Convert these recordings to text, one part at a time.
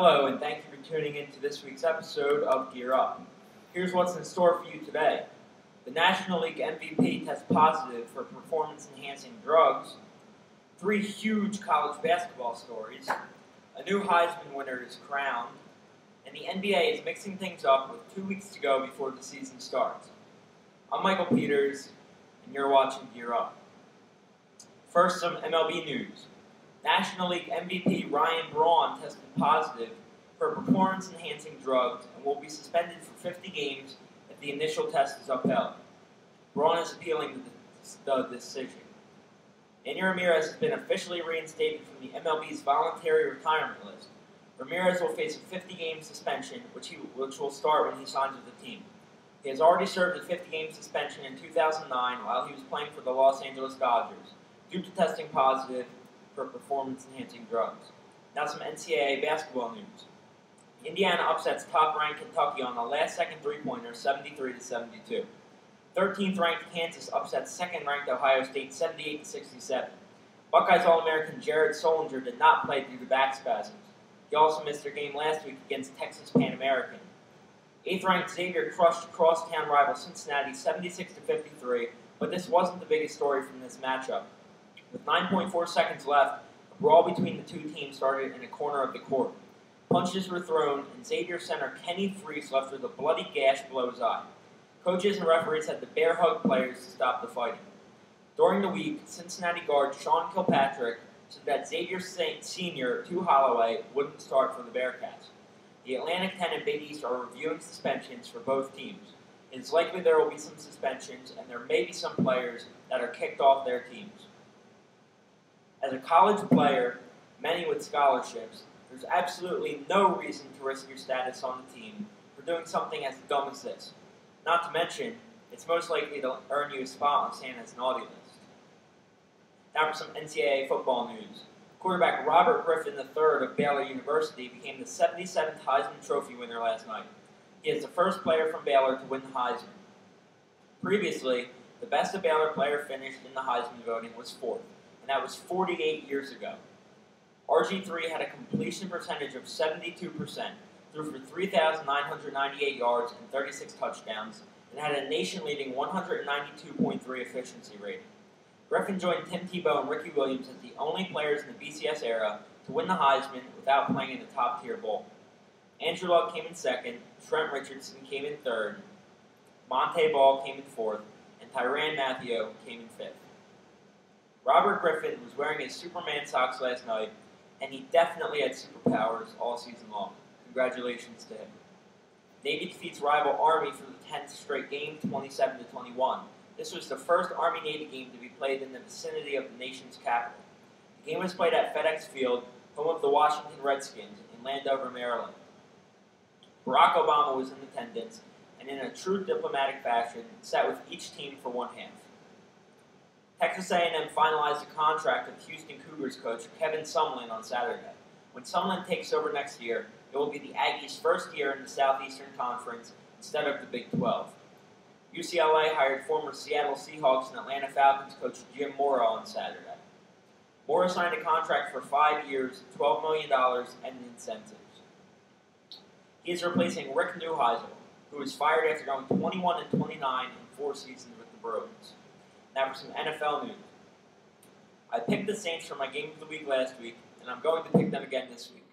Hello, and thank you for tuning in to this week's episode of Gear Up. Here's what's in store for you today. The National League MVP tests positive for performance-enhancing drugs, 3 huge college basketball stories, a new Heisman winner is crowned, and the NBA is mixing things up with 2 weeks to go before the season starts. I'm Michael Peters, and you're watching Gear Up. First, some MLB news. National League MVP Ryan Braun tested positive for performance-enhancing drugs and will be suspended for 50 games if the initial test is upheld. Braun is appealing the decision. Yandy Ramirez has been officially reinstated from the MLB's voluntary retirement list. Ramirez will face a 50-game suspension, which will start when he signs with the team. He has already served a 50-game suspension in 2009 while he was playing for the Los Angeles Dodgers due to testing positive for performance-enhancing drugs. Now some NCAA basketball news. Indiana upsets top-ranked Kentucky on a last-second three-pointer, 73-72. 13th-ranked Kansas upsets second-ranked Ohio State, 78-67. Buckeyes All-American Jared Solinger did not play due to back spasms. He also missed their game last week against Texas Pan American. 8th-ranked Xavier crushed crosstown rival Cincinnati, 76-53, but this wasn't the biggest story from this matchup. With 9.4 seconds left, a brawl between the two teams started in a corner of the court. Punches were thrown, and Xavier center Kenny Freese left with a bloody gash below his eye. Coaches and referees had to bear hug players to stop the fighting. During the week, Cincinnati guard Sean Kilpatrick said that Xavier senior Tu Holloway wouldn't start for the Bearcats. The Atlantic 10 and Big East are reviewing suspensions for both teams. It is likely there will be some suspensions, and there may be some players that are kicked off their teams. As a college player, many with scholarships, there's absolutely no reason to risk your status on the team for doing something as dumb as this. Not to mention, it's most likely to earn you a spot on Santa's naughty list. Now for some NCAA football news. Quarterback Robert Griffin III of Baylor University became the 77th Heisman Trophy winner last night. He is the first player from Baylor to win the Heisman. Previously, the best of Baylor player finished in the Heisman voting was 4th, and that was 48 years ago. RG3 had a completion percentage of 72%, threw for 3,998 yards and 36 touchdowns, and had a nation-leading 192.3 efficiency rating. Griffin joined Tim Tebow and Ricky Williams as the only players in the BCS era to win the Heisman without playing in a top-tier bowl. Andrew Luck came in 2nd, Trent Richardson came in 3rd, Monte Ball came in 4th, and Tyrann Mathieu came in 5th. Robert Griffin was wearing his Superman socks last night, and he definitely had superpowers all season long. Congratulations to him. Navy defeats rival Army for the 10th straight game, 27-21. This was the first Army-Navy game to be played in the vicinity of the nation's capital. The game was played at FedEx Field, home of the Washington Redskins, in Landover, Maryland. Barack Obama was in attendance, and in a true diplomatic fashion, sat with each team for one half. Texas A&M finalized a contract with Houston Cougars coach Kevin Sumlin on Saturday. When Sumlin takes over next year, it will be the Aggies' first year in the Southeastern Conference instead of the Big 12. UCLA hired former Seattle Seahawks and Atlanta Falcons coach Jim Mora on Saturday. Mora signed a contract for 5 years, $12 million, and incentives. He is replacing Rick Neuheisel, who was fired after going 21-29 in 4 seasons with the Bruins. Now for some NFL news. I picked the Saints for my game of the week last week, and I'm going to pick them again this week.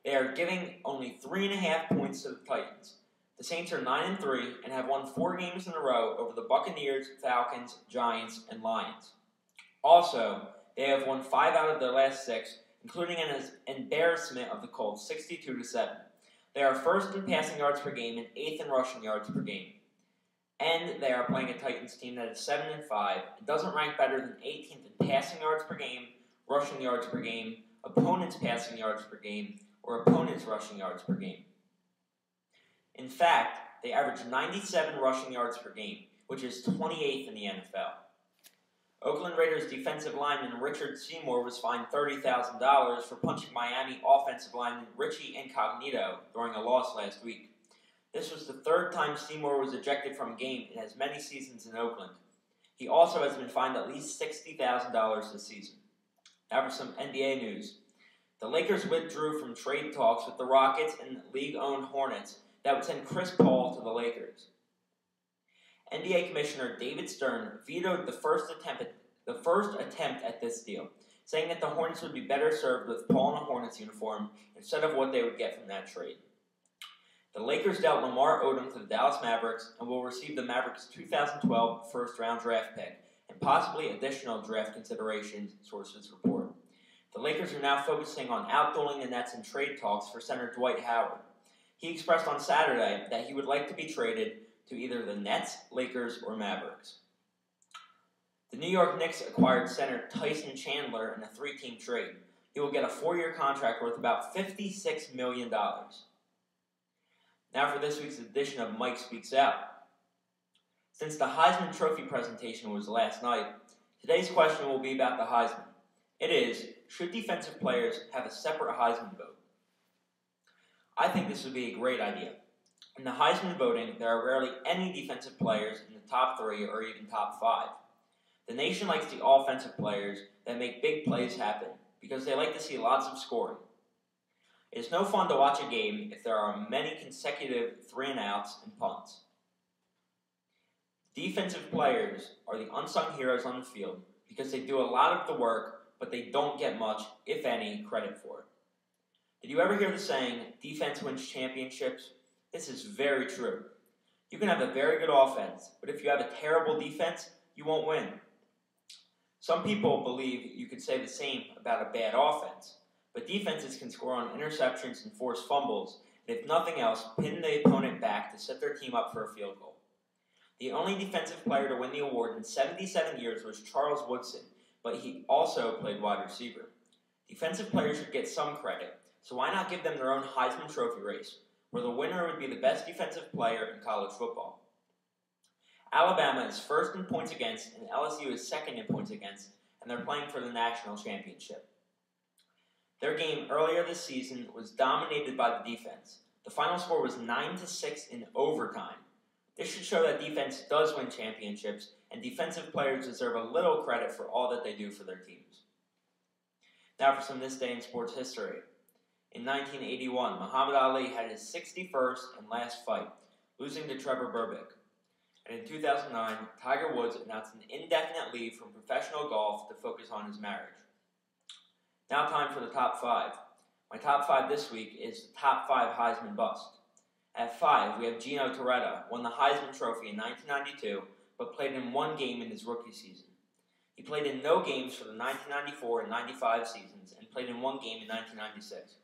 They are giving only 3.5 points to the Titans. The Saints are 9-3 and have won 4 games in a row over the Buccaneers, Falcons, Giants, and Lions. Also, they have won 5 out of their last 6, including an embarrassment of the Colts, 62-7. They are first in passing yards per game and 8th in rushing yards per game. And they are playing a Titans team that is 7-5 and doesn't rank better than 18th in passing yards per game, rushing yards per game, opponents' passing yards per game, or opponents' rushing yards per game. In fact, they average 97 rushing yards per game, which is 28th in the NFL. Oakland Raiders defensive lineman Richard Seymour was fined $30,000 for punching Miami offensive lineman Richie Incognito during a loss last week. This was the 3rd time Seymour was ejected from a game in as many seasons in Oakland. He also has been fined at least $60,000 this season. Now for some NBA news. The Lakers withdrew from trade talks with the Rockets and league-owned Hornets that would send Chris Paul to the Lakers. NBA Commissioner David Stern vetoed the first attempt at this deal, saying that the Hornets would be better served with Paul in a Hornets uniform instead of what they would get from that trade. The Lakers dealt Lamar Odom to the Dallas Mavericks and will receive the Mavericks' 2012 first-round draft pick and possibly additional draft considerations, sources report. The Lakers are now focusing on outdueling the Nets in trade talks for center Dwight Howard. He expressed on Saturday that he would like to be traded to either the Nets, Lakers, or Mavericks. The New York Knicks acquired center Tyson Chandler in a 3-team trade. He will get a 4-year contract worth about $56 million. Now for this week's edition of Mike Speaks Out. Since the Heisman Trophy presentation was last night, today's question will be about the Heisman. It is, should defensive players have a separate Heisman vote? I think this would be a great idea. In the Heisman voting, there are rarely any defensive players in the top 3 or even top 5. The nation likes the offensive players that make big plays happen because they like to see lots of scoring. It is no fun to watch a game if there are many consecutive 3-and-outs and punts. Defensive players are the unsung heroes on the field because they do a lot of the work, but they don't get much, if any, credit for it. Did you ever hear the saying, defense wins championships? This is very true. You can have a very good offense, but if you have a terrible defense, you won't win. Some people believe you could say the same about a bad offense, but defenses can score on interceptions and force fumbles, and if nothing else, pin the opponent back to set their team up for a field goal. The only defensive player to win the award in 77 years was Charles Woodson, but he also played wide receiver. Defensive players should get some credit, so why not give them their own Heisman Trophy race, where the winner would be the best defensive player in college football. Alabama is first in points against, and LSU is second in points against, and they're playing for the national championship. Their game earlier this season was dominated by the defense. The final score was 9-6 in overtime. This should show that defense does win championships, and defensive players deserve a little credit for all that they do for their teams. Now for some This Day in Sports History. In 1981, Muhammad Ali had his 61st and last fight, losing to Trevor Berbick. And in 2009, Tiger Woods announced an indefinite leave from professional golf to focus on his marriage. Now time for the top 5. My top 5 this week is the top 5 Heisman bust. At 5, we have Gino Torretta, won the Heisman Trophy in 1992, but played in 1 game in his rookie season. He played in no games for the 1994 and 95 seasons, and played in 1 game in 1996.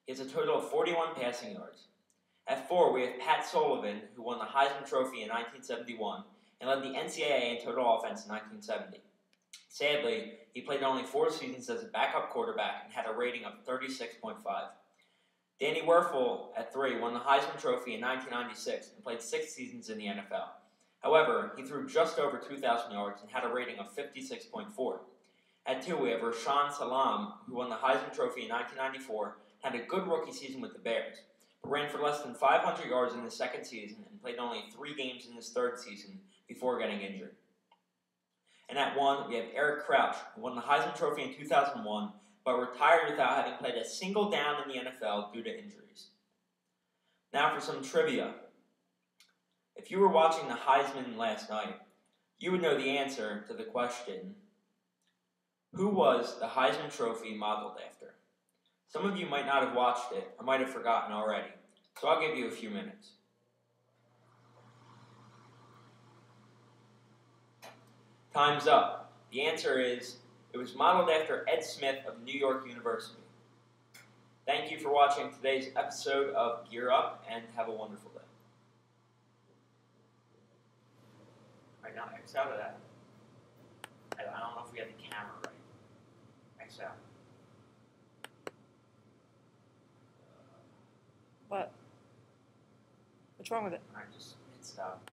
He has a total of 41 passing yards. At 4, we have Pat Sullivan, who won the Heisman Trophy in 1971 and led the NCAA in total offense in 1970. Sadly, he played only 4 seasons as a backup quarterback and had a rating of 36.5. Danny Werfel, at 3, won the Heisman Trophy in 1996 and played 6 seasons in the NFL. However, he threw just over 2,000 yards and had a rating of 56.4. At 2, we have Rashaan Salam, who won the Heisman Trophy in 1994, had a good rookie season with the Bears, but ran for less than 500 yards in his second season and played only 3 games in his third season before getting injured. And at 1, we have Eric Crouch, who won the Heisman Trophy in 2001, but retired without having played a single down in the NFL due to injuries. Now for some trivia. If you were watching the Heisman last night, you would know the answer to the question, who was the Heisman Trophy modeled after? Some of you might not have watched it, or might have forgotten already, so I'll give you a few minutes. Time's up. The answer is, it was modeled after Ed Smith of New York University. Thank you for watching today's episode of Gear Up, and have a wonderful day. All right, now X out of that. I don't know if we have the camera right. X out. What? What's wrong with it? Alright, just hit stop.